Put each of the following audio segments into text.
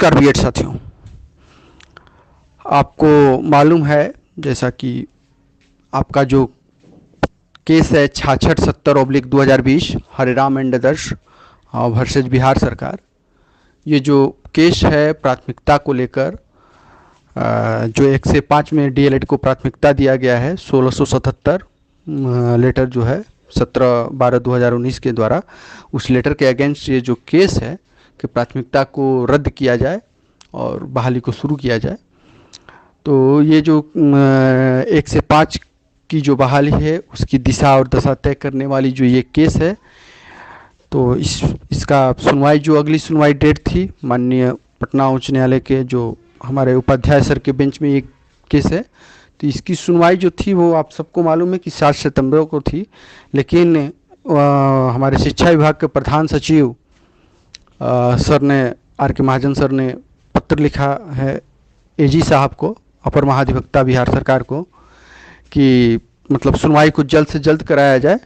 नमस्कार बीएड साथियों। आपको मालूम है जैसा कि आपका जो केस है 6670/2020 हरिराम एंड अदर्श वर्सेज बिहार सरकार, ये जो केस है प्राथमिकता को लेकर जो 1 से 5 में डीएलएड को प्राथमिकता दिया गया है 1677 लेटर जो है 17/12/2019 के द्वारा, उस लेटर के अगेंस्ट ये जो केस है कि प्राथमिकता को रद्द किया जाए और बहाली को शुरू किया जाए। तो ये जो 1 से 5 की जो बहाली है उसकी दिशा और दशा तय करने वाली जो ये केस है, तो इसका सुनवाई जो अगली सुनवाई डेट थी माननीय पटना उच्च न्यायालय के जो हमारे उपाध्याय सर के बेंच में ये केस है, तो इसकी सुनवाई जो थी वो आप सबको मालूम है कि 7 सितंबर को थी। लेकिन हमारे शिक्षा विभाग के प्रधान सचिव सर ने आर.के. महाजन सर ने पत्र लिखा है एजी साहब को, अपर महाधिवक्ता बिहार सरकार को, कि मतलब सुनवाई को जल्द से जल्द कराया जाए।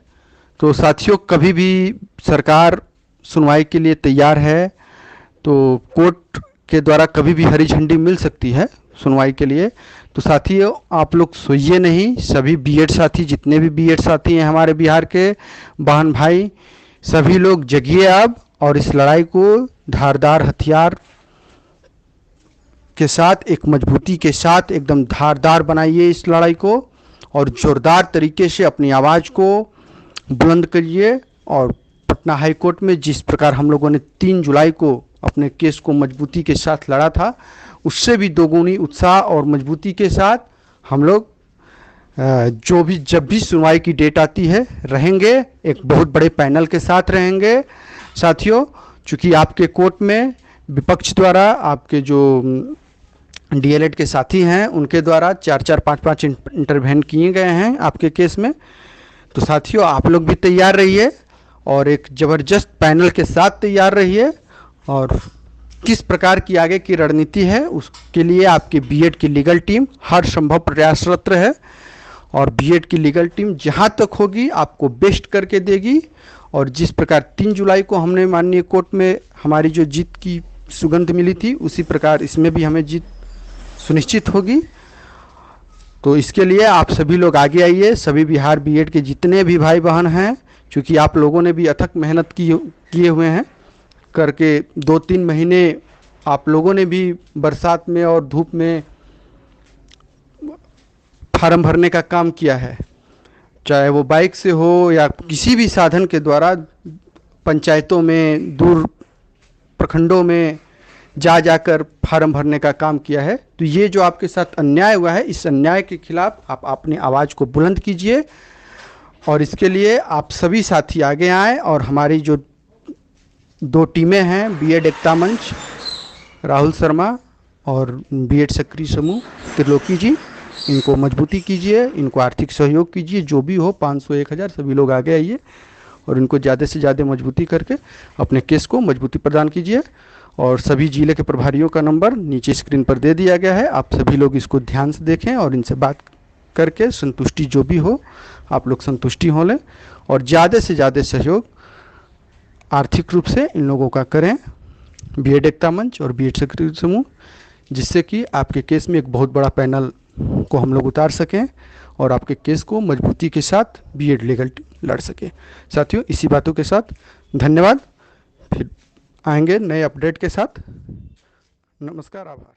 तो साथियों, कभी भी सरकार सुनवाई के लिए तैयार है, तो कोर्ट के द्वारा कभी भी हरी झंडी मिल सकती है सुनवाई के लिए। तो साथियों, आप लोग सोइए नहीं, सभी बीएड साथी, जितने भी बीएड साथी हैं हमारे बिहार के बहन भाई, सभी लोग जगिए अब और इस लड़ाई को धारदार हथियार के साथ, एक मजबूती के साथ एकदम धारदार बनाइए इस लड़ाई को और जोरदार तरीके से अपनी आवाज़ को बुलंद करिए। और पटना हाई कोर्ट में जिस प्रकार हम लोगों ने 3 जुलाई को अपने केस को मजबूती के साथ लड़ा था, उससे भी दोगुनी उत्साह और मजबूती के साथ हम लोग जब भी सुनवाई की डेट आती है रहेंगे, एक बहुत बड़े पैनल के साथ रहेंगे। साथियों, चूँकि आपके कोर्ट में विपक्ष द्वारा आपके जो डीएलएड के साथी हैं उनके द्वारा 4-4, 5-5 इंटरवेंट किए गए हैं आपके केस में, तो साथियों आप लोग भी तैयार रहिए और एक ज़बरदस्त पैनल के साथ तैयार रहिए। और किस प्रकार की आगे की रणनीति है उसके लिए आपकी बीएड की लीगल टीम हर संभव प्रयासरत है और बीएड की लीगल टीम जहां तक होगी आपको बेस्ट करके देगी। और जिस प्रकार 3 जुलाई को हमने माननीय कोर्ट में हमारी जो जीत की सुगंध मिली थी, उसी प्रकार इसमें भी हमें जीत सुनिश्चित होगी। तो इसके लिए आप सभी लोग आगे आइए, सभी बिहार बीएड के जितने भी भाई बहन हैं, क्योंकि आप लोगों ने भी अथक मेहनत किए हुए हैं करके 2-3 महीने आप लोगों ने भी बरसात में और धूप में फार्म भरने का काम किया है, चाहे वो बाइक से हो या किसी भी साधन के द्वारा पंचायतों में, दूर प्रखंडों में जाकर फार्म भरने का काम किया है। तो ये जो आपके साथ अन्याय हुआ है, इस अन्याय के खिलाफ आप अपनी आवाज़ को बुलंद कीजिए और इसके लिए आप सभी साथी आगे आएँ। और हमारी जो 2 टीमें हैं, बीएड एकता मंच राहुल शर्मा और बीएड सक्रिय समूह त्रिलोकी जी, इनको मजबूती कीजिए, इनको आर्थिक सहयोग कीजिए, जो भी हो 500, 1000 सभी लोग आगे आइए और इनको ज़्यादा से ज़्यादा मजबूती करके अपने केस को मजबूती प्रदान कीजिए। और सभी जिले के प्रभारियों का नंबर नीचे स्क्रीन पर दे दिया गया है, आप सभी लोग इसको ध्यान से देखें और इनसे बात करके संतुष्टि जो भी हो आप लोग संतुष्टि हो लें और ज़्यादा से ज़्यादा सहयोग आर्थिक रूप से इन लोगों का करें, बीएड एकता मंच और बीएड सक्रिय समूह, जिससे कि आपके केस में एक बहुत बड़ा पैनल को हम लोग उतार सकें और आपके केस को मजबूती के साथ बीएड लीगल लड़ सके। साथियों, इसी बातों के साथ धन्यवाद, फिर आएंगे नए अपडेट के साथ। नमस्कार, आभार।